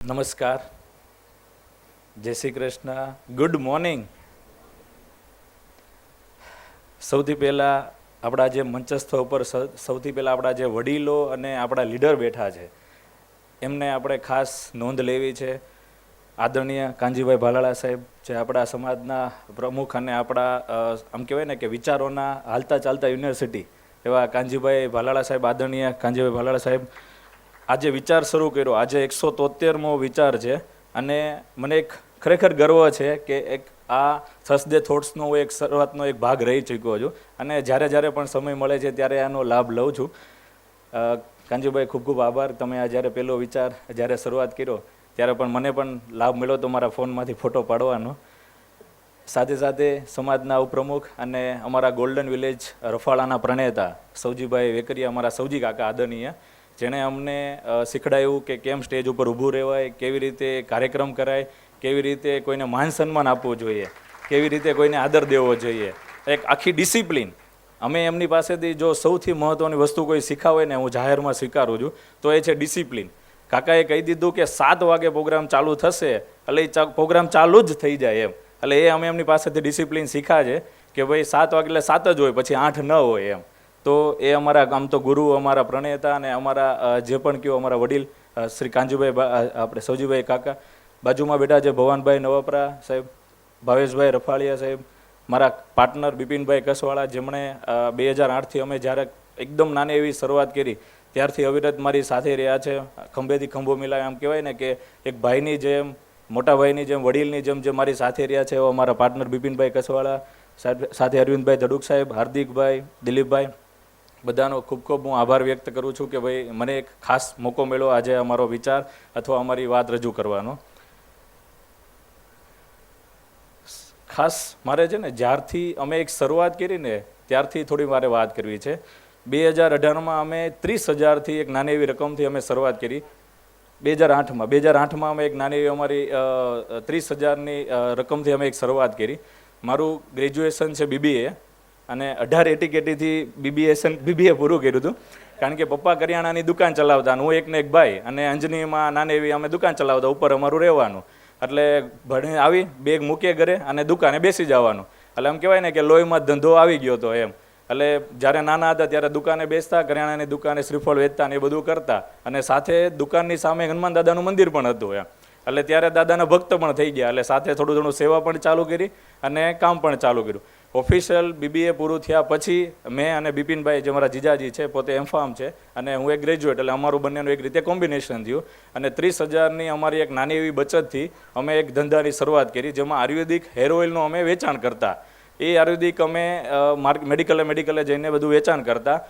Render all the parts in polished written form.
નમસ્કાર, જય Shri Krishna, good morning. સૌથી પહેલાં આપણા જે મંચસ્થ ઉપર સૌથી પહેલાં આપણા જે વડીલો અને આપણા લીડર બેઠા છે એમને આપણે ખાસ નોંધ લેવી છે. આદરણીય કાનજીભાઈ ભાલાળા સાહેબ જે આપણા સમાજના પ્રમુખ અને આપણા આમ કહેવાય ને કે વિચારોના હાલતા ચાલતા યુનિવર્સિટી એવા કાનજીભાઈ ભાલાળા સાહેબ, આદરણીય કાનજીભાઈ ભાલાળા સાહેબ આજે વિચાર શરૂ કર્યો. આજે 173મો વિચાર છે અને મને એક ખરેખર ગર્વ છે કે એક આ થર્સડે થોટ્સનો હું એક શરૂઆતનો એક ભાગ રહી ચૂક્યો છું અને જ્યારે પણ સમય મળે છે ત્યારે આનો લાભ લઉં છું. કાનજીભાઈ ખૂબ ખૂબ આભાર. તમે આ જ્યારે પહેલો વિચાર જ્યારે શરૂઆત કર્યો ત્યારે પણ મને પણ લાભ મળ્યો તો મારા ફોનમાંથી ફોટો પાડવાનો. સાથે સાથે સમાજના ઉપપ્રમુખ અને અમારા ગોલ્ડન વિલેજ રફાળાના પ્રણેતા સૌજીભાઈ વેકરિયા, અમારા સૌજી કાકા આદરણીય, જેણે અમને શીખડાયું કે કેમ સ્ટેજ ઉપર ઊભું રહેવાય, કેવી રીતે કાર્યક્રમ કરાય, કેવી રીતે કોઈને માન સન્માન આપવું જોઈએ, કેવી રીતે કોઈને આદર દેવો જોઈએ, એક આખી ડિસિપ્લિન. અમે એમની પાસેથી જો સૌથી મહત્ત્વની વસ્તુ કોઈ શીખાવે ને હું જાહેરમાં સ્વીકારું છું તો એ છે ડિસિપ્લિન. કાકાએ કહી દીધું કે 7 વાગે પ્રોગ્રામ ચાલુ થશે એટલે એ પ્રોગ્રામ ચાલુ જ થઈ જાય એમ. એટલે એ અમે એમની પાસેથી ડિસિપ્લિન શીખ્યા છે કે ભાઈ 7 વાગે એટલે 7 જ હોય, પછી 8 ન હોય એમ. તો એ અમારા આમ તો ગુરુ, અમારા પ્રણેતા અને અમારા જે પણ કહો અમારા વડીલ શ્રી કાનજીભાઈ, આપણે સૌજીભાઈ કાકા, બાજુમાં બેઠા છે ભવાનભાઈ નવાપરા સાહેબ, ભાવેશભાઈ રફાળિયા સાહેબ, મારા પાર્ટનર બિપિનભાઈ કસવાળા, જેમણે 2008થી અમે જ્યારે એકદમ નાની એવી શરૂઆત કરી ત્યારથી અવિરત મારી સાથે રહ્યા છે. ખંભેથી ખંભો મિલાય આમ કહેવાય ને કે એક ભાઈની જેમ, મોટા ભાઈની જેમ, વડીલની જેમ જે મારી સાથે રહ્યા છે એવા મારા પાર્ટનર બિપિનભાઈ કસવાળા, સાથે અરવિંદભાઈ ધડુક સાહેબ, હાર્દિકભાઈ, દિલીપભાઈ, બધાનો ખૂબ ખૂબ હું આભાર વ્યક્ત કરું છું કે ભાઈ મને એક ખાસ મોકો મળ્યો આજે અમારો વિચાર અથવા અમારી વાત રજૂ કરવાનો. ખાસ મારે છે ને જ્યારથી અમે એક શરૂઆત કરી ને ત્યારથી થોડી મારે વાત કરવી છે. 2018માં અમે 30,000થી એક નાની એવી રકમથી અમે શરૂઆત કરી. 2008માં અમે એક નાની એવી અમારી 30,000ની રકમથી અમે એક શરૂઆત કરી. મારું ગ્રેજ્યુએશન છે BBA અને 18 એટીકેટીથી BBA પૂરું કર્યું હતું. કારણ કે પપ્પા કરિયાણાની દુકાન ચલાવતા, હું એકને એક ભાઈ, અને અંજનીમાં નાની એવી અમે દુકાન ચલાવતા, ઉપર અમારું રહેવાનું. એટલે ભણી આવી બેગ મૂકીએ ઘરે અને દુકાને બેસી જવાનું. એટલે એમ કહેવાય ને કે લોહીમાં ધંધો આવી ગયો હતો એમ. એટલે જ્યારે નાના હતા ત્યારે દુકાને બેસતા, કરિયાણાની દુકાને શ્રીફળ વેચતા ને એ બધું કરતા, અને સાથે દુકાનની સામે હનુમાન દાદાનું મંદિર પણ હતું એમ. એટલે ત્યારે દાદાના ભક્ત પણ થઈ ગયા. એટલે સાથે થોડું ઘણું સેવા પણ ચાલુ કરી અને કામ પણ ચાલુ કર્યું. ઓફિશિયલ BBA પૂરું થયા પછી મેં અને બિપિનભાઈ જે મારા જીજાજી છે, પોતે M.Pharm છે અને હું એક ગ્રેજ્યુએટ, એટલે અમારું બંનેનું એક રીતે કોમ્બિનેશન થયું અને 30,000ની અમારી એક નાની એવી બચતથી અમે એક ધંધાની શરૂઆત કરી, જેમાં આયુર્વેદિક હેર ઓઇલનું અમે વેચાણ કરતા. એ આયુર્વેદિક અમે મેડિકલે જઈને બધું વેચાણ કરતા.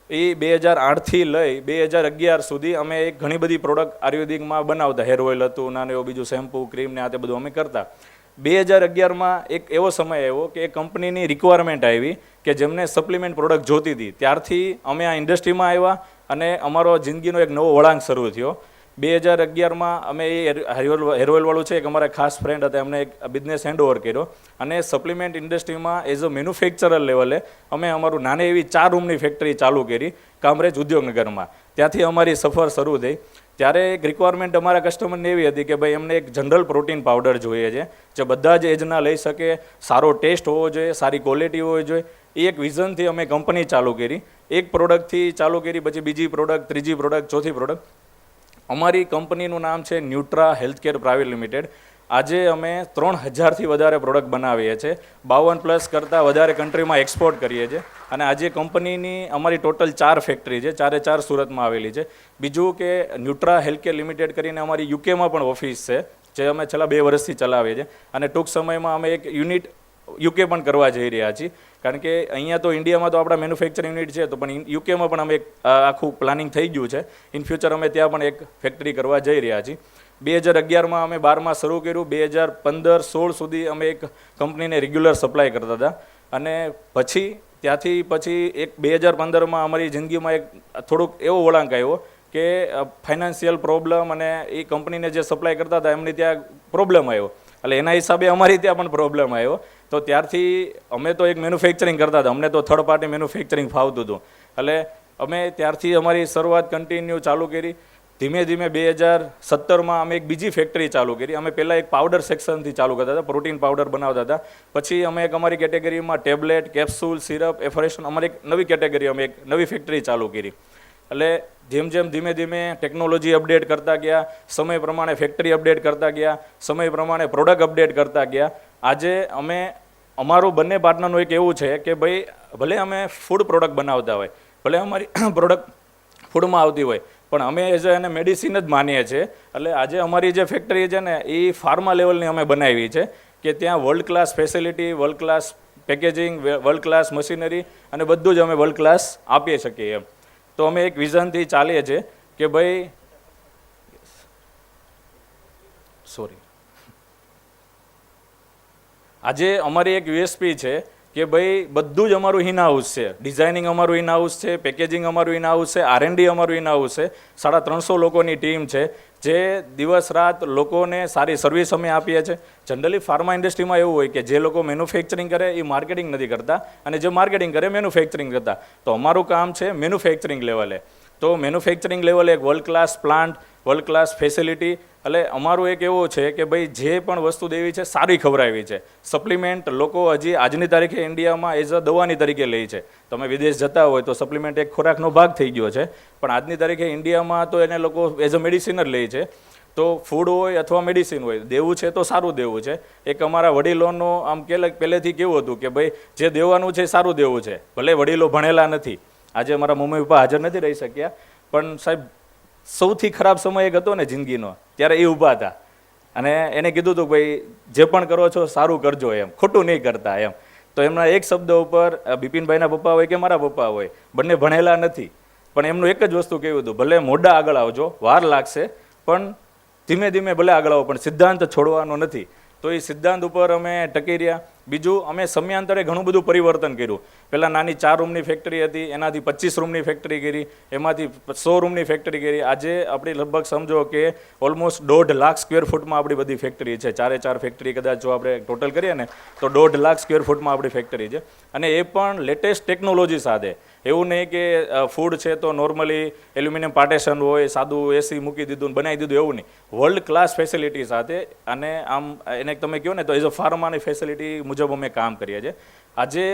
એ 2008થી લઈ 2011 સુધી અમે એક ઘણી બધી પ્રોડક્ટ આયુર્વેદિકમાં બનાવતા. હેર ઓઇલ હતું, નાનું એવું બીજું શેમ્પૂ, ક્રીમ ને આ તે બધું અમે કરતા. 2011માં એક એવો સમય આવ્યો કે એ કંપનીની રિક્વાયરમેન્ટ આવી કે જેમને સપ્લિમેન્ટ પ્રોડક્ટ જોતી હતી. ત્યારથી અમે આ ઇન્ડસ્ટ્રીમાં આવ્યા અને અમારો જિંદગીનો એક નવો વળાંક શરૂ થયો. 2011માં અમે એ હેર ઓઇલવાળું છે એક અમારા ખાસ ફ્રેન્ડ હતા, એમને એક બિઝનેસ હેન્ડઓવર કર્યો અને સપ્લિમેન્ટ ઇન્ડસ્ટ્રીમાં એઝ અ મેન્યુફેક્ચરર લેવલે અમે અમારું નાની એવી 4 રૂમની ફેક્ટરી ચાલુ કરી કામરેજ ઉદ્યોગનગરમાં. ત્યાંથી અમારી સફર શરૂ થઈ. ત્યારે એક રિક્વાયરમેન્ટ અમારા કસ્ટમરની એવી હતી કે ભાઈ એમને એક જનરલ પ્રોટીન પાવડર જોઈએ છે જે બધા જ એજના લઈ શકે, સારો ટેસ્ટ હોવો જોઈએ, સારી ક્વોલિટી હોવી જોઈએ. એ એક વિઝનથી અમે કંપની ચાલુ કરી. એક પ્રોડક્ટથી ચાલુ કરી, પછી બીજી પ્રોડક્ટ, ત્રીજી પ્રોડક્ટ, ચોથી પ્રોડક્ટ. અમારી કંપનીનું નામ છે ન્યુટ્રા હેલ્થકેર પ્રાઇવેટ લિમિટેડ. આજે અમે 3,000થી વધારે પ્રોડક્ટ બનાવીએ છીએ, 52+ કરતાં વધારે કન્ટ્રીમાં એક્સપોર્ટ કરીએ છીએ. અને આજે કંપનીની અમારી ટોટલ 4 ફેક્ટરી છે, 4 સુરતમાં આવેલી છે. બીજું કે ન્યુટ્રા હેલ્થકેર લિમિટેડ કરીને અમારી યુકેમાં પણ ઓફિસ છે, જે અમે છેલ્લા 2 વર્ષથી ચલાવીએ છીએ. અને ટૂંક સમયમાં અમે એક યુનિટ UK પણ કરવા જઈ રહ્યા છીએ. કારણ કે અહીંયા તો ઇન્ડિયામાં તો આપણા મેન્યુફેક્ચરિંગ યુનિટ છે, તો પણ યુકેમાં પણ અમે એક આખું પ્લાનિંગ થઈ ગયું છે. ઇન ફ્યુચર અમે ત્યાં પણ એક ફેક્ટરી કરવા જઈ રહ્યા છીએ. 2011માં અમે 12માં શરૂ કર્યું. 2015-16 સુધી અમે એક કંપનીને રેગ્યુલર સપ્લાય કરતા હતા. અને ત્યાંથી પછી એક 2015માં અમારી જિંદગીમાં એક થોડુંક એવો વળાંક આવ્યો કે ફાઇનાન્શિયલ પ્રોબ્લેમ, અને એ કંપનીને જે સપ્લાય કરતા હતા એમની ત્યાં પ્રોબ્લેમ આવ્યો. એટલે એના હિસાબે અમારી ત્યાં પણ પ્રોબ્લેમ આવ્યો. તો ત્યારથી અમે તો એક મેન્યુફેક્ચરિંગ કરતા હતા, અમને તો થર્ડ પાર્ટી મેન્યુફેક્ચરિંગ ફાવતું હતું. એટલે અમે ત્યારથી અમારી શરૂઆત કન્ટિન્યુ ચાલુ કરી. ધીમે ધીમે 2017માં અમે એક બીજી ફેક્ટરી ચાલુ કરી. અમે પહેલાં એક પાવડર સેક્શનથી ચાલુ કરતા હતા, પ્રોટીન પાવડર બનાવતા હતા. પછી અમે એક અમારી કેટેગરીમાં ટેબ્લેટ, કેપ્સ્યુલ, સિરપ, એફોરેશન, અમારી એક નવી કેટેગરી, અમે એક નવી ફેક્ટરી ચાલુ કરી. એટલે જેમ જેમ ધીમે ધીમે ટેકનોલોજી અપડેટ કરતા ગયા, સમય પ્રમાણે ફેક્ટરી અપડેટ કરતા ગયા, સમય પ્રમાણે પ્રોડક્ટ અપડેટ કરતા ગયા. આજે અમે અમારું બંને પાર્ટનરનું એક એવું છે કે ભાઈ ભલે અમે ફૂડ પ્રોડક્ટ બનાવતા હોય, ભલે અમારી પ્રોડક્ટ ફૂડમાં આવતી હોય, પણ અમે એઝ એને મેડિસિન જ માનીએ છીએ. એટલે આજે અમારી જે ફેક્ટરી છે ને એ ફાર્મા લેવલની અમે બનાવી છે કે ત્યાં world class facility, world class packaging, world class machinery અને બધું જ અમે વર્લ્ડ ક્લાસ આપી શકીએ એમ. તો અમે એક વિઝનથી ચાલીએ છીએ કે ભાઈ આજે અમારી એક યુએસપી છે કે ભાઈ બધું જ અમારું ઇન હાઉસ છે. ડિઝાઇનિંગ અમારું ઇન હાઉસ છે, પેકેજિંગ અમારું ઇન હાઉસ છે, R&D અમારું ઇન હાઉસ છે. 350 લોકોની ટીમ છે જે દિવસ રાત લોકોને સારી સર્વિસ અમે આપીએ છીએ. જનરલી ફાર્મા ઇન્ડસ્ટ્રીમાં એવું હોય કે જે લોકો મેન્યુફેક્ચરિંગ કરે એ માર્કેટિંગ નથી કરતા અને જે માર્કેટિંગ કરે મેન્યુફેક્ચરિંગ કરતા. તો અમારું કામ છે મેન્યુફેક્ચરિંગ લેવલે. તો મેન્યુફેક્ચરિંગ લેવલે એક world class plant, world class facility. એટલે અમારું એક એવું છે કે ભાઈ જે પણ વસ્તુ દેવી છે સારી ખવડાવી છે. સપ્લિમેન્ટ લોકો હજી આજની તારીખે ઇન્ડિયામાં એઝ અ દવાની તરીકે લે છે. તમે વિદેશ જતા હોય તો સપ્લિમેન્ટ એક ખોરાકનો ભાગ થઈ ગયો છે, પણ આજની તારીખે ઇન્ડિયામાં તો એને લોકો એઝ અ મેડિસિન જ લે છે. તો ફૂડ હોય અથવા મેડિસિન હોય, દેવું છે તો સારું દેવું છે. એક અમારા વડીલોનો આમ પહેલેથી કેવું હતું કે ભાઈ જે દેવાનું છે સારું દેવું છે. ભલે વડીલો ભણેલા નથી, આજે અમારા મમ્મી પપ્પા હાજર નથી રહી શક્યા, પણ સાહેબ સૌથી ખરાબ સમય એક હતો ને જિંદગીનો, ત્યારે એ ઊભા હતા અને એને કીધું હતું ભાઈ જે પણ કરો છો સારું કરજો એમ, ખોટું નહીં કરતા એમ. તો એમના એક શબ્દ ઉપર બિપિનભાઈના પપ્પા હોય કે મારા પપ્પા હોય, બંને ભણેલા નથી, પણ એમનું એક જ વસ્તુ કેવું હતું, ભલે મોઢા આગળ આવજો, વાર લાગશે, પણ ધીમે ધીમે ભલે આગળ આવો, પણ સિદ્ધાંત છોડવાનો નથી. તો એ સિદ્ધાંત ઉપર અમે ટકી રહ્યા. બીજું અમે સમયાંતરે ઘણું બધું પરિવર્તન કર્યું. પહેલાં નાની 4 રૂમની ફેક્ટરી હતી, એનાથી 25 રૂમની ફેક્ટરી કરી, એમાંથી 100 રૂમની ફેક્ટરી કરી. આજે આપણી લગભગ સમજો કે ઓલમોસ્ટ 1.5 લાખ સ્ક્વેર ફૂટમાં આપણી બધી ફેક્ટરી છે. 4 ફેક્ટરી કદાચ જો આપણે ટોટલ કરીએ ને તો 1.5 લાખ સ્ક્વેર ફૂટમાં આપણી ફેક્ટરી છે. અને એ પણ લેટેસ્ટ ટેકનોલોજી સાથે. એવું નહીં કે ફૂડ છે તો નોર્મલી એલ્યુમિનિયમ પાર્ટેશન હોય, સાદું એસી મૂકી દીધું બનાવી દીધું, એવું નહીં. વર્લ્ડ ક્લાસ ફેસિલિટી સાથે. અને આમ એને તમે કહો ને તો એઝ અ ફાર્માની ફેસિલિટી મુજબ અમે કામ કરીએ છીએ. આજે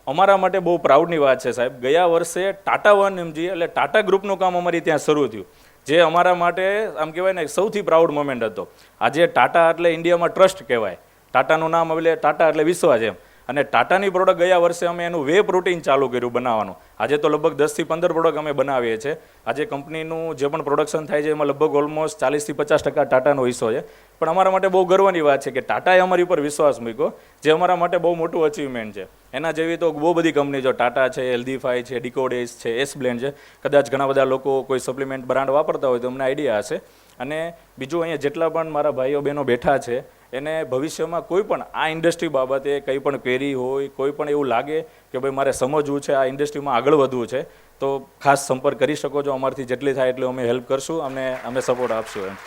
અમારા માટે બહુ પ્રાઉડની વાત છે સાહેબ, ગયા વર્ષે ટાટા 1mg એટલે ટાટા ગ્રુપનું કામ અમારી ત્યાં શરૂ થયું, જે અમારા માટે આમ કહેવાય ને સૌથી પ્રાઉડ મોમેન્ટ હતો. આજે ટાટા એટલે ઇન્ડિયામાં ટ્રસ્ટ કહેવાય. ટાટાનું નામ એટલે ટાટા એટલે વિશ્વાસ એમ. અને ટાટાની પ્રોડક્ટ ગયા વર્ષે અમે એનું વે પ્રોટીન ચાલુ કર્યું બનાવવાનું. આજે તો લગભગ 10 થી 15 પ્રોડક્ટ અમે બનાવીએ છીએ. આજે કંપનીનું જે પણ પ્રોડક્શન થાય છે એમાં લગભગ ઓલમોસ્ટ 40 થી 50% ટાટાનો હિસ્સો છે. પણ અમારા માટે બહુ ગર્વની વાત છે કે ટાટાએ અમારી ઉપર વિશ્વાસ મૂક્યો, જે અમારા માટે બહુ મોટું અચીવમેન્ટ છે. એના જેવી તો બહુ બધી કંપની જો ટાટા છે, હેલ્ધીફાઈ છે, ડિકોડેસ છે, એસ બ્લેન્ડ છે. કદાચ ઘણા બધા લોકો કોઈ સપ્લિમેન્ટ બ્રાન્ડ વાપરતા હોય તો અમને આઈડિયા હશે. અને બીજું અહીંયા જેટલા પણ મારા ભાઈઓ બહેનો બેઠા છે એને ભવિષ્યમાં કોઈ પણ આ ઇન્ડસ્ટ્રી બાબતે કંઈ પણ ક્વેરી હોય, કોઈ પણ એવું લાગે કે ભાઈ મારે સમજવું છે, આ ઇન્ડસ્ટ્રીમાં આગળ વધવું છે, તો ખાસ સંપર્ક કરી શકો છો. અમારથી જેટલી થાય એટલી અમે હેલ્પ કરશું અને અમે સપોર્ટ આપશું એમ.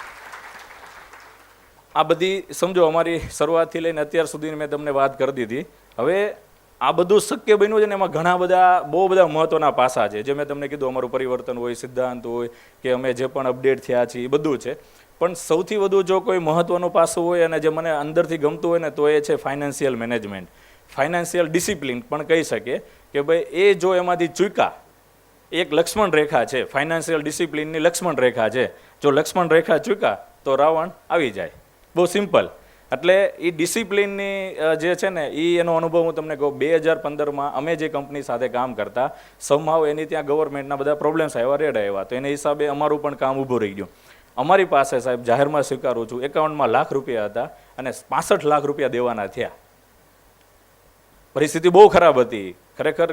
આ બધી સમજો અમારી શરૂઆતથી લઈને અત્યાર સુધી મેં તમને વાત કરી દીધી. હવે આ બધું શક્ય બન્યું છે ને એમાં ઘણા બધા બહુ બધા મહત્ત્વના પાસા છે. જે મેં તમને કીધું, અમારું પરિવર્તન હોય, સિદ્ધાંત હોય, કે અમે જે પણ અપડેટ થયા છીએ એ બધું છે. પણ સૌથી વધુ જો કોઈ મહત્ત્વનું પાસું હોય અને જે મને અંદરથી ગમતું હોય ને તો એ છે ફાઇનાન્શિયલ મેનેજમેન્ટ, ફાઇનાન્શિયલ ડિસિપ્લિન પણ કહી શકીએ. કે ભાઈ એ જો એમાંથી ચૂક્યા, એક લક્ષ્મણ રેખા છે, ફાઇનાન્શિયલ ડિસિપ્લિનની લક્ષ્મણ રેખા છે. જો લક્ષ્મણ રેખા ચૂક્યા તો રાવણ આવી જાય. બહુ સિમ્પલ. એટલે એ ડિસિપ્લિનની જે છે ને એ એનો અનુભવ હું તમને કહું. 2015માં અમે જે કંપની સાથે કામ કરતા, સમહાવ એની ત્યાં ગવર્મેન્ટના બધા પ્રોબ્લેમ્સ આવ્યા, રેડ આવ્યા, તો એને હિસાબે અમારું પણ કામ ઊભું રહી ગયું. અમારી પાસે સાહેબ જાહેરમાં સ્વીકારું છું, એકાઉન્ટમાં ₹1 લાખ હતા અને 65 લાખ રૂપિયા દેવાના થયા. પરિસ્થિતિ બહુ ખરાબ હતી. ખરેખર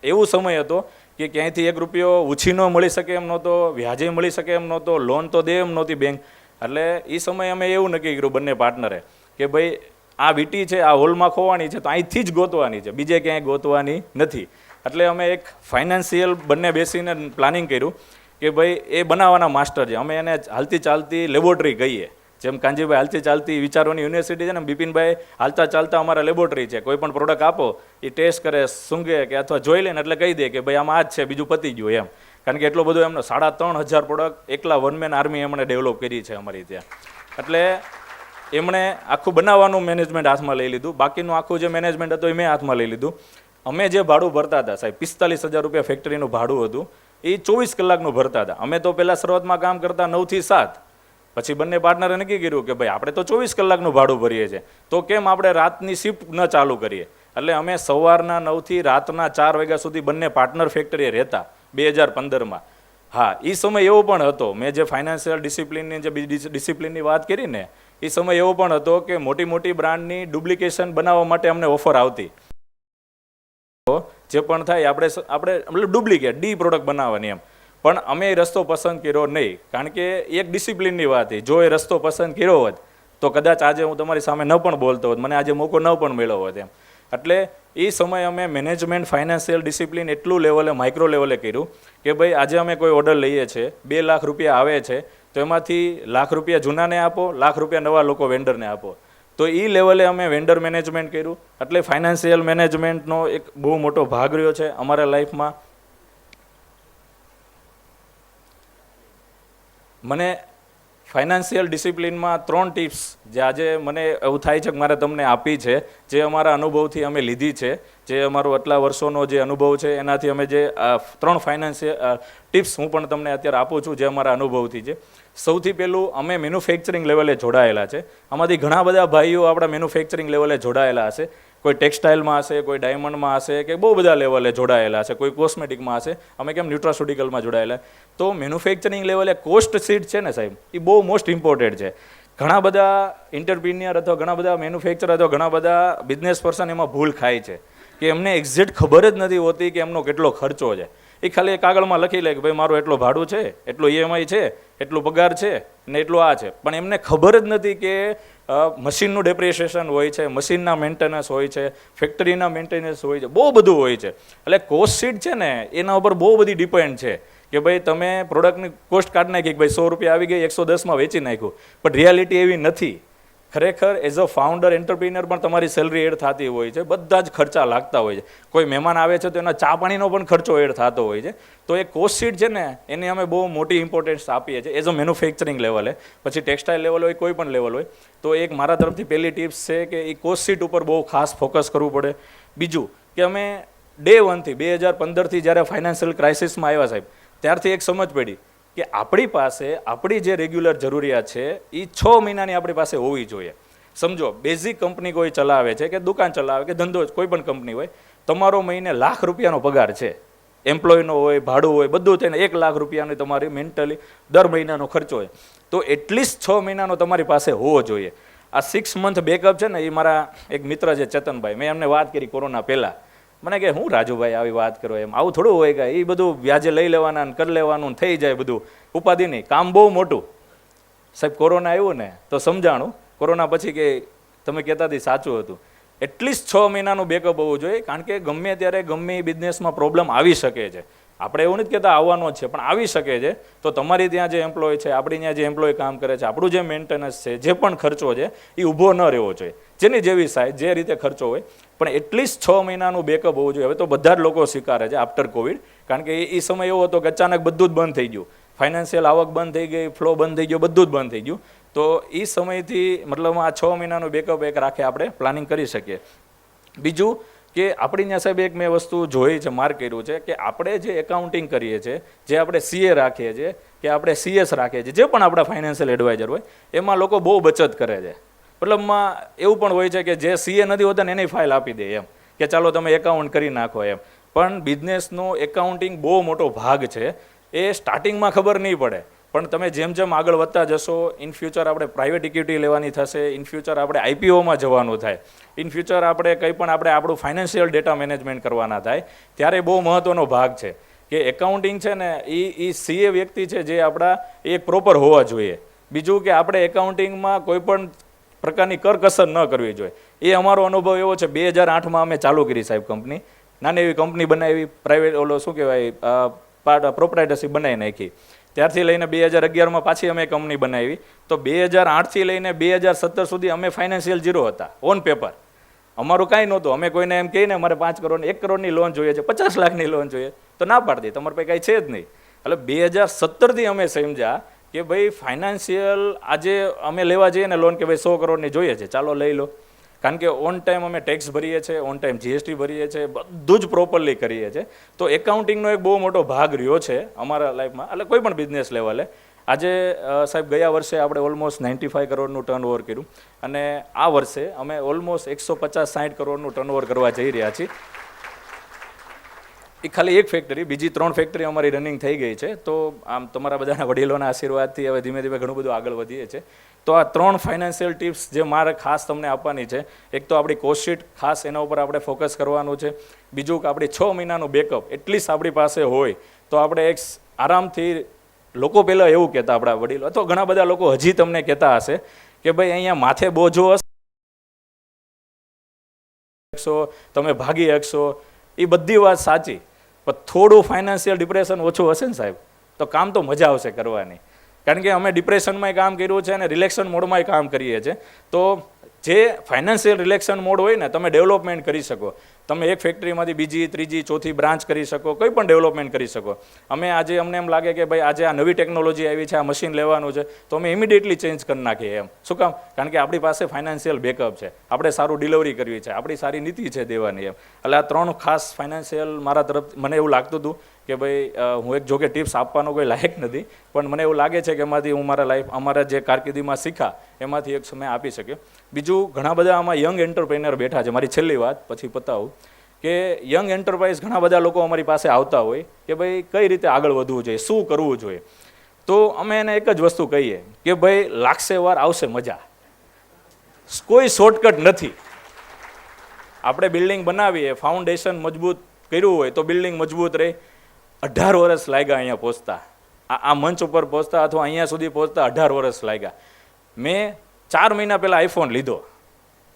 એવું સમય હતો કે ક્યાંયથી ₹1 ઉછીનો મળી શકે એમ નહોતો, વ્યાજે મળી શકે એમ નહોતો, લોન તો દે એમ નહોતી બેંક. એટલે એ સમયે અમે એવું નક્કી કર્યું બંને પાર્ટનરે કે ભાઈ આ વીટી છે, આ હોલમાં ખોવાની છે તો અહીંથી જ ગોતવાની છે, બીજે ક્યાંય ગોતવાની નથી. એટલે અમે એક ફાઇનાન્શિયલ બંને બેસીને પ્લાનિંગ કર્યું કે ભાઈ એ બનાવવાના માસ્ટર છે. અમે એને હાલતી ચાલતી લેબોરેટરી કહીએ. જેમ કાંજીભાઈ હાલતી ચાલતી વિચારોની યુનિવર્સિટી છે ને, બિપિનભાઈ હાલતા ચાલતા અમારા લેબોરેટરી છે. કોઈ પણ પ્રોડક્ટ આપો એ ટેસ્ટ કરે, સૂંઘે કે અથવા જોઈ લે ને એટલે કહી દે કે ભાઈ આમાં આ જ છે, બીજું પતી ગયું એમ. કારણ કે એટલો બધો એમનો 3,500 પ્રોડક્ટ એકલા વન મેન આર્મી એમણે ડેવલપ કરી છે અમારી ત્યાં. એટલે એમણે આખું બનાવવાનું મેનેજમેન્ટ હાથમાં લઈ લીધું, બાકીનું આખું જે મેનેજમેન્ટ હતું એ મેં હાથમાં લઈ લીધું. અમે જે ભાડું ભરતા હતા સાહેબ, 45,000 રૂપિયા ફેક્ટરીનું ભાડું હતું, એ 24 કલાકનું ભરતા હતા. અમે તો પહેલાં શરૂઆતમાં કામ કરતા 9 થી 7, પછી બંને પાર્ટનરે નક્કી કર્યું કે ભાઈ આપણે તો 24 કલાકનું ભાડું ભરીએ છીએ, તો કેમ આપણે રાતની શિફ્ટ ન ચાલુ કરીએ. એટલે અમે સવારના 9 થી રાતના 4 વાગ્યા સુધી બંને પાર્ટનર ફેક્ટરીએ રહેતા 2015માં. હા, એ સમય એવો પણ હતો, મેં જે ફાઇનાન્શિયલ ડિસિપ્લિનની જે ડિસિપ્લિનની વાત કરી ને, એ સમય એવો પણ હતો કે મોટી મોટી બ્રાન્ડની ડુપ્લિકેશન બનાવવા માટે અમને ઓફર આવતી. જે પણ થાય આપણે મતલબ ડુપ્લિકેટ ડી પ્રોડક્ટ બનાવવાની એમ, પણ અમે એ રસ્તો પસંદ કર્યો નહીં, કારણ કે એક ડિસિપ્લિનની વાત હતી. જો એ રસ્તો પસંદ કર્યો હોત તો કદાચ આજે હું તમારી સામે ન પણ બોલતો હોત, મને આજે મોકો ન પણ મળ્યો હોત એમ. એટલે એ સમયે અમે મેનેજમેન્ટ ફાઇનાન્શિયલ ડિસિપ્લિન એટલું લેવલે માઇક્રો લેવલે કર્યું કે ભાઈ આજે અમે કોઈ ઓર્ડર લઈએ છીએ, 2 લાખ રૂપિયા આવે છે, તો એમાંથી લાખ રૂપિયા જૂનાને આપો, લાખ રૂપિયા નવા લોકો વેન્ડરને આપો. તો એ લેવલે અમે વેન્ડર મેનેજમેન્ટ કર્યું. એટલે ફાઇનાન્શિયલ મેનેજમેન્ટનો એક બહુ મોટો ભાગ રહ્યો છે અમારા લાઈફમાં. મને ફાઇનાન્શિયલ ડિસિપ્લિનમાં 3 ટિપ્સ જે આજે મને એવું થાય છે કે મારે તમને આપી છે, જે અમારા અનુભવથી અમે લીધી છે, જે અમારો આટલા વર્ષોનો જે અનુભવ છે એનાથી અમે જે 3 ફાઇનાન્શિયલ ટિપ્સ હું પણ તમને અત્યારે આપું છું, જે અમારા અનુભવથી છે. સૌથી પહેલું, અમે મેન્યુફેક્ચરિંગ લેવલે જોડાયેલા છે. આમાંથી ઘણા બધા ભાઈઓ આપણા મેન્યુફેક્ચરિંગ લેવલે જોડાયેલા હશે. કોઈ ટેક્સટાઇલમાં હશે, કોઈ ડાયમંડમાં હશે, કે બહુ બધા લેવલે જોડાયેલા છે, કોઈ કોસ્મેટિકમાં હશે, અમે કેમ ન્યુટ્રાસ્યુટિકલમાં જોડાયેલા. તો મેન્યુફેક્ચરિંગ લેવલે કોસ્ટ શીટ છે ને સાહેબ, એ બહુ મોસ્ટ ઇમ્પોર્ટન્ટ છે. ઘણા બધા એન્ટરપ્રિન્યોર અથવા ઘણા બધા મેન્યુફેક્ચર અથવા ઘણા બધા બિઝનેસ પર્સન એમાં ભૂલ ખાય છે કે એમને એક્ઝેક્ટ ખબર જ નથી હોતી કે એમનો કેટલો ખર્ચો છે. એ ખાલી કાગળમાં લખી લે કે ભાઈ મારું એટલું ભાડું છે, એટલું EMI છે, એટલું પગાર છે ને એટલું આ છે, પણ એમને ખબર જ નથી કે મશીનનું ડેપ્રિસિએશન હોય છે, મશીનના મેન્ટેનન્સ હોય છે, ફેક્ટરીના મેન્ટેનન્સ હોય છે, બહુ બધું હોય છે. એટલે કોસ્ટ શીટ છે ને એના ઉપર બહુ બધી ડિપેન્ડ છે કે ભાઈ તમે પ્રોડક્ટની કોસ્ટ કાઢી નાખી કે ભાઈ 100 રૂપિયા આવી ગઈ, 110માં વેચી નાખ્યું, પણ રિયાલિટી એવી નથી. ખરેખર એઝ અ ફાઉન્ડર એન્ટરપ્રિન્યોર પણ તમારી સેલરી એડ થતી હોય છે, બધા જ ખર્ચા લાગતા હોય છે. કોઈ મહેમાન આવે છે તો એના ચા પાણીનો પણ ખર્ચો એડ થતો હોય છે. તો એ કોસ્ટ શીટ છે ને એની અમે બહુ મોટી ઇમ્પોર્ટન્સ આપીએ છીએ એઝ અ મેન્યુફેક્ચરિંગ લેવલે. પછી ટેક્સટાઇલ લેવલ હોય, કોઈ પણ લેવલ હોય, તો એક મારા તરફથી પહેલી ટિપ્સ છે કે એ કોસ્ટ શીટ ઉપર બહુ ખાસ ફોકસ કરવું પડે. બીજું કે અમે ડે 1થી 2015થી જ્યારે ફાઇનાન્શિયલ ક્રાઇસિસમાં આવ્યા સાહેબ, ત્યારથી એક સમજ પડી કે આપણી પાસે આપણી જે રેગ્યુલર જરૂરિયાત છે એ 6 મહિનાની આપણી પાસે હોવી જોઈએ. સમજો, બેઝિક કંપની કોઈ ચલાવે છે કે દુકાન ચલાવે કે ધંધો કોઈ પણ કંપની હોય, તમારો મહિને લાખ રૂપિયાનો પગાર છે, એમ્પ્લોયનો હોય, ભાડું હોય, બધું થઈને 1 લાખ રૂપિયાની તમારી મેન્ટલી દર મહિનાનો ખર્ચો હોય, તો એટલીસ્ટ 6 મહિનાનો તમારી પાસે હોવો જોઈએ. આ 6 મંથ બેકઅપ છે ને, એ મારા એક મિત્ર છે ચેતનભાઈ, મેં એમને વાત કરી કોરોના પહેલાં, મને કહે હું રાજુભાઈ આવી વાત કરો એમ, આવું થોડું હોય કે એ બધું વ્યાજે લઈ લેવાના કરી લેવાનું થઈ જાય, બધું ઉપાધિ નહીં, કામ બહુ મોટું. સાહેબ કોરોના આવ્યું ને તો સમજાણું, કોરોના પછી કે તમે કહેતા હતી સાચું હતું, એટલીસ્ટ 6 મહિનાનું બેકઅપ હોવું જોઈએ. કારણ કે ગમે ત્યારે ગમે એ બિઝનેસમાં પ્રોબ્લેમ આવી શકે છે. આપણે એવું નથી કહેતા આવવાનો જ છે, પણ આવી શકે છે. તો તમારી ત્યાં જે એમ્પ્લોય છે, આપણી ત્યાં જે એમ્પ્લોય કામ કરે છે, આપણું જે મેન્ટેનન્સ છે, જે પણ ખર્ચો છે એ ઊભો ન રહેવો જોઈએ. જેની જેવી સાઈઝ જે રીતે ખર્ચો હોય, પણ એટલીસ્ટ 6 મહિનાનું બેકઅપ હોવું જોઈએ. હવે તો બધા જ લોકો સ્વીકારે છે આફ્ટર કોવિડ, કારણ કે એ સમય એવો હતો કે અચાનક બધું જ બંધ થઈ ગયું, ફાઇનાન્શિયલ આવક બંધ થઈ ગઈ, ફ્લો બંધ થઈ ગયો, બધું જ બંધ થઈ ગયું. તો એ સમયથી મતલબ આ 6 મહિનાનું બેકઅપ એક રાખે આપણે પ્લાનિંગ કરી શકીએ. બીજું કે આપણી ત્યાં સાહેબ એક મેં વસ્તુ જોઈ છે, માર્ક કર્યું છે કે આપણે જે એકાઉન્ટિંગ કરીએ છીએ, જે આપણે CA રાખીએ છીએ કે આપણે CS રાખીએ છીએ, જે પણ આપણા ફાઇનાન્શિયલ એડવાઇઝર હોય, એમાં લોકો બહુ બચત કરે છે. મતલબમાં એવું પણ હોય છે કે જે CA નથી હોતા ને એની ફાઇલ આપી દે એમ કે ચાલો તમે એકાઉન્ટ કરી નાખો એમ. પણ બિઝનેસનો એકાઉન્ટિંગ બહુ મોટો ભાગ છે. એ સ્ટાર્ટિંગમાં ખબર નહીં પડે, પણ તમે જેમ જેમ આગળ વધતા જશો, ઇન ફ્યુચર આપણે પ્રાઇવેટ ઇક્વિટી લેવાની થશે, ઇન ફ્યુચર આપણે IPOમાં જવાનું થાય, ઇન ફ્યુચર આપણે કંઈ પણ આપણે આપણું ફાઇનાન્શિયલ ડેટા મેનેજમેન્ટ કરવાના થાય, ત્યારે બહુ મહત્ત્વનો ભાગ છે કે એકાઉન્ટિંગ છે ને એ CA વ્યક્તિ છે જે આપણા એ પ્રોપર હોવા જોઈએ. બીજું કે આપણે એકાઉન્ટિંગમાં કોઈ પણ પ્રકારની કરકસર ન કરવી જોઈએ. એ અમારો અનુભવ એવો છે. 2008માં અમે ચાલુ કરી સાહેબ કંપની, નાની એવી કંપની બનાવી, પ્રાઇવેટ ઓલો શું કહેવાય પ્રોપ્રાઇટરશીપ બનાવી નાખી. ત્યારથી લઈને 2011માં પાછી અમે કંપની બનાવી. તો 2008થી લઈને 2017 સુધી અમે ફાઇનાન્શિયલ ઝીરો હતા ઓન પેપર. અમારું કાંઈ નહોતું. અમે કોઈને એમ કહીને મારે 5 કરોડની 1 કરોડની લોન જોઈએ છે, 50 લાખની લોન જોઈએ, તો ના પાડતી, તમારે પાસે કાંઈ છે જ નહીં. એટલે 2017થી અમે સમજ્યા કે ભાઈ ફાઇનાન્શિયલ આજે અમે લેવા જઈએ ને લોન કે ભાઈ 100 કરોડની જોઈએ છે, ચાલો લઈ લો. કારણ કે ઓન ટાઈમ અમે ટેક્સ ભરીએ છીએ, ઓન ટાઈમ જીએસટી ભરીએ છીએ, બધું જ પ્રોપરલી કરીએ છીએ. તો એકાઉન્ટિંગનો એક બહુ મોટો ભાગ રહ્યો છે અમારા લાઈફમાં, એટલે કોઈ પણ બિઝનેસ લેવલે. આજે સાહેબ ગયા વર્ષે આપણે ઓલમોસ્ટ 95 કરોડનું ટર્નઓવર કર્યું અને આ વર્ષે અમે ઓલમોસ્ટ 150-60 કરોડનું ટર્નઓવર કરવા જઈ રહ્યા છીએ. એ ખાલી એક ફેક્ટરી, બીજી 3 ફેક્ટરી અમારી રનિંગ થઈ ગઈ છે. તો આમ તમારા બધાના વડીલોના આશીર્વાદથી હવે ધીમે ધીમે ઘણું બધું આગળ વધીએ છીએ. તો આ 3 ફાઇનાન્શિયલ ટિપ્સ જે મારે ખાસ તમને આપવાની છે. એક તો આપણી કોસ્ટ શીટ, ખાસ એના ઉપર આપણે ફોકસ કરવાનું છે. બીજું કે આપણી 6 મહિનાનું બેકઅપ એટલીસ્ટ આપણી પાસે હોય તો આપણે એક આરામથી, લોકો પહેલાં એવું કહેતા આપણા વડીલો અથવા ઘણા બધા લોકો હજી તમને કહેતા હશે કે ભાઈ અહીંયા માથે બોજો હશે, તમે ભાગી શકશો. એ બધી વાત સાચી, પણ થોડું ફાઇનાન્શિયલ ડિપ્રેશન ઓછું હશે ને સાહેબ તો કામ તો મજા આવશે કરવાની. કારણ કે અમે ડિપ્રેશનમાંય કામ કર્યું છે અને રિલેક્શન મોડમાંય કામ કરીએ છીએ. તો જે ફાઇનાન્શિયલ રિલેક્શન મોડ હોય ને, તમે ડેવલપમેન્ટ કરી શકો. તમે એક ફેક્ટરીમાંથી બીજી, ત્રીજી, ચોથી બ્રાન્ચ કરી શકો, કોઈ પણ ડેવલપમેન્ટ કરી શકો. અમને એમ લાગે કે ભાઈ આજે આ નવી ટેકનોલોજી આવી છે, આ મશીન લેવાનું છે, તો અમે ઇમિડિયેટલી ચેન્જ કરી નાખીએ એમ. શું કામ? કારણ કે આપણી પાસે ફાઇનાન્શિયલ બેકઅપ છે, આપણે સારું ડિલિવરી કરવી છે, આપણી સારી નીતિ છે દેવાની એમ. એટલે આ 3 ખાસ ફાઇનાન્શિયલ મારા તરફ મને એવું લાગતું હતું કે ભાઈ હું એક જોકે ટિપ્સ આપવાનો કોઈ લાયક નથી, પણ મને એવું લાગે છે કે એમાંથી હું અમારા જે કારકિર્દીમાં શીખા એમાંથી એક સમય આપી શક્યો. બીજું, ઘણા બધા આમાં યંગ એન્ટરપ્રેનર બેઠા છે. મારી છેલ્લી વાત પછી પતાવું કે યંગ એન્ટરપ્રાઇઝ ઘણા બધા લોકો અમારી પાસે આવતા હોય કે ભાઈ કઈ રીતે આગળ વધવું જોઈએ, શું કરવું જોઈએ. તો અમે એને એક જ વસ્તુ કહીએ કે ભાઈ લાગશે વાર, આવશે મજા. કોઈ શોર્ટકટ નથી. આપણે બિલ્ડિંગ બનાવીએ, ફાઉન્ડેશન મજબૂત કર્યું હોય તો બિલ્ડિંગ મજબૂત રહે. 18 વર્ષ લાગ્યા અહીંયા પહોંચતા, આ મંચ ઉપર પહોંચતા અથવા અહીંયા સુધી પહોંચતા 18 વર્ષ લાગ્યા. મેં 4 મહિના પહેલાં આઈફોન લીધો,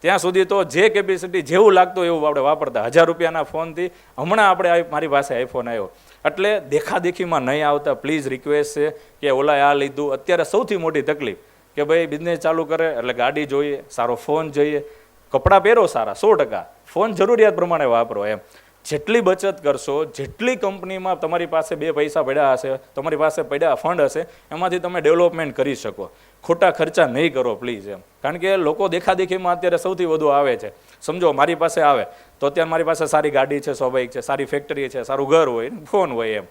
ત્યાં સુધી તો જે કેપેસિટી જેવું લાગતું એવું આપણે વાપરતા. 1000 રૂપિયાના ફોનથી હમણાં મારી પાસે આઈફોન આવ્યો. એટલે દેખાદેખીમાં નહીં આવતા. પ્લીઝ રિક્વેસ્ટ છે કે ઓલાએ આ લીધું. અત્યારે સૌથી મોટી તકલીફ કે ભાઈ બિઝનેસ ચાલુ કરે એટલે ગાડી જોઈએ, સારો ફોન જોઈએ, કપડાં પહેરો સારા 100%, ફોન જરૂરિયાત પ્રમાણે વાપરો એમ. જેટલી બચત કરશો, જેટલી કંપનીમાં તમારી પાસે 2 પૈસા પડ્યા હશે, તમારી પાસે પડ્યા ફંડ હશે, એમાંથી તમે ડેવલપમેન્ટ કરી શકો. ખોટા ખર્ચા નહીં કરો પ્લીઝ એમ. કારણ કે લોકો દેખાદેખીમાં અત્યારે સૌથી વધુ આવે છે. સમજો મારી પાસે આવે તો અત્યારે મારી પાસે સારી ગાડી છે, સ્વાભાવિક છે, સારી ફેક્ટરી છે, સારું ઘર હોય, ફોન હોય એમ.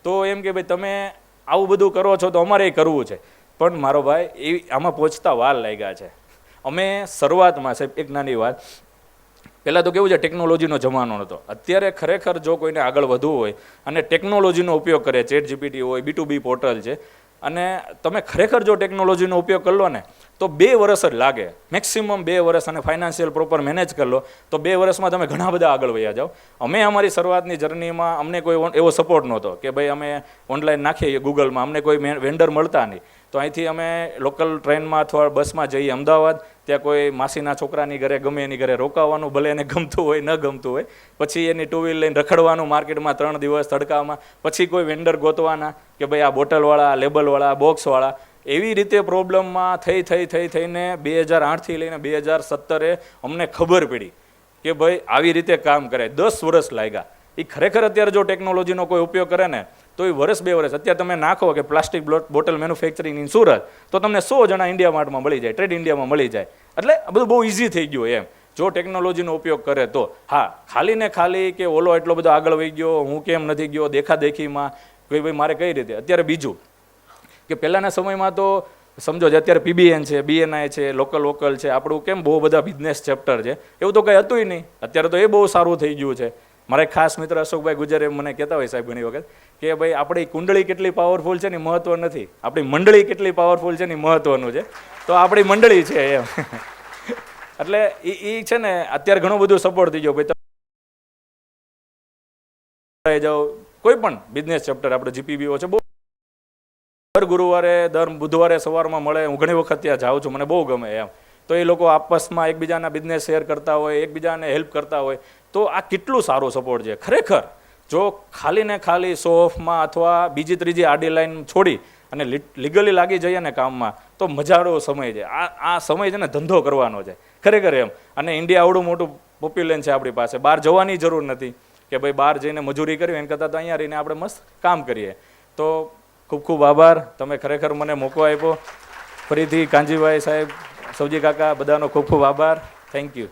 તો એમ કે ભાઈ તમે આવું બધું કરો છો તો અમારે કરવું છે. પણ મારો ભાઈ આમાં પહોંચતા વાર લાગ્યા છે. અમે શરૂઆતમાં સાહેબ એક નાની વાત, પહેલાં તો કેવું છે, ટેકનોલોજીનો જમાનો નહોતો. અત્યારે ખરેખર જો કોઈને આગળ વધવું હોય અને ટેકનોલોજીનો ઉપયોગ કરે, ચેટ જીપીટી હોય, B2B પોર્ટલ છે, અને તમે ખરેખર જો ટેકનોલોજીનો ઉપયોગ કરી લો ને તો 2 વર્ષ જ લાગે, મેક્સિમમ 2 વર્ષ, અને ફાઇનાન્શિયલ પ્રોપર મેનેજ કરી લો તો 2 વર્ષમાં તમે ઘણા બધા આગળ વયા જાઓ. અમે અમારી શરૂઆતની જર્નીમાં અમને કોઈ એવો સપોર્ટ નહોતો કે ભાઈ અમે ઓનલાઈન નાખીએ ગૂગલમાં, અમને કોઈ વેન્ડર મળતા નહીં. તો અહીંથી અમે લોકલ ટ્રેનમાં અથવા બસમાં જઈએ અમદાવાદ, ત્યાં કોઈ માસીના છોકરાની ઘરે ગમે એની ઘરે રોકાવાનું, ભલે એને ગમતું હોય ન ગમતું હોય, પછી એની 2 વ્હીલ લઈને રખડવાનું માર્કેટમાં 3 દિવસ તડકામાં, પછી કોઈ વેન્ડર ગોતવાના કે ભાઈ આ બોટલવાળા, લેબલવાળા, બોક્સવાળા. એવી રીતે પ્રોબ્લેમમાં થઈને 2008થી લઈને 2017 અમને ખબર પડી કે ભાઈ આવી રીતે કામ કરે. 10 વર્ષ લાગ્યા. એ ખરેખર અત્યારે જો ટેકનોલોજીનો કોઈ ઉપયોગ કરે ને તો એ 1-2 વર્ષ, અત્યારે તમે નાખો કે plastic bottle manufacturing in Surat, તો તમને 100 જણા ઇન્ડિયા માર્ટમાં મળી જાય, ટ્રેડ ઇન્ડિયામાં મળી જાય. એટલે આ બધું બહુ ઇઝી થઈ ગયું એમ, જો ટેકનોલોજીનો ઉપયોગ કરે તો. હા, ખાલી ને ખાલી કે ઓલો એટલો બધો આગળ વહી ગયો, હું કેમ નથી ગયો, દેખાદેખીમાં કે ભાઈ મારે કઈ રીતે. અત્યારે બીજું કે પહેલાંના સમયમાં તો સમજો જે અત્યારે PBN છે, BNI છે, લોકલ છે, આપણું કેમ બહુ બધા બિઝનેસ ચેપ્ટર છે, એવું તો કંઈ હતું નહીં. અત્યારે તો એ બહુ સારું થઈ ગયું છે. મારા ખાસ મિત્ર અશોકભાઈ ગુજરે મને કહેતા હોય સાહેબ ઘણી વખત કે ભાઈ આપણી કુંડળી કેટલી પાવરફુલ છે ને મહત્વ નથી, આપણી મંડળી કેટલી પાવરફુલ છે ને મહત્વનું છે. તો આપણી મંડળી છે એમ. એટલે એ છે ને અત્યારે ઘણું બધું સપોર્ટ થઈ ગયો. ભાઈ તમે જાઓ કોઈ પણ બિઝનેસ ચેપ્ટર, આપણે GPBO છે, બહુ દર ગુરુવારે, દર બુધવારે સવારમાં મળે. હું ઘણી વખત ત્યાં જાઉં છું, મને બહુ ગમે એમ. તો એ લોકો આપસમાં એકબીજાના બિઝનેસ શેર કરતા હોય, એકબીજાને હેલ્પ કરતા હોય. તો આ કેટલું સારું સપોર્ટ છે ખરેખર. જો ખાલી ને ખાલી શો ઓફમાં અથવા બીજી ત્રીજી આડી લાઈન છોડી અને લીગલી લાગી જઈએ ને કામમાં તો મજાનો સમય છે. આ સમય છે ને ધંધો કરવાનો છે ખરેખર એમ. અને ઇન્ડિયા આવડું મોટું પોપ્યુલેશન છે આપણી પાસે, બહાર જવાની જરૂર નથી કે ભાઈ બહાર જઈને મજૂરી કરવી, એના કરતાં તો અહીંયા રહીને આપણે મસ્ત કામ કરીએ. તો ખૂબ ખૂબ આભાર. તમે ખરેખર મને મોકો આપ્યો. ફરીથી કાંજીભાઈ સાહેબ, સૌજી કાકા, બધાનો ખૂબ ખૂબ આભાર. Thank you.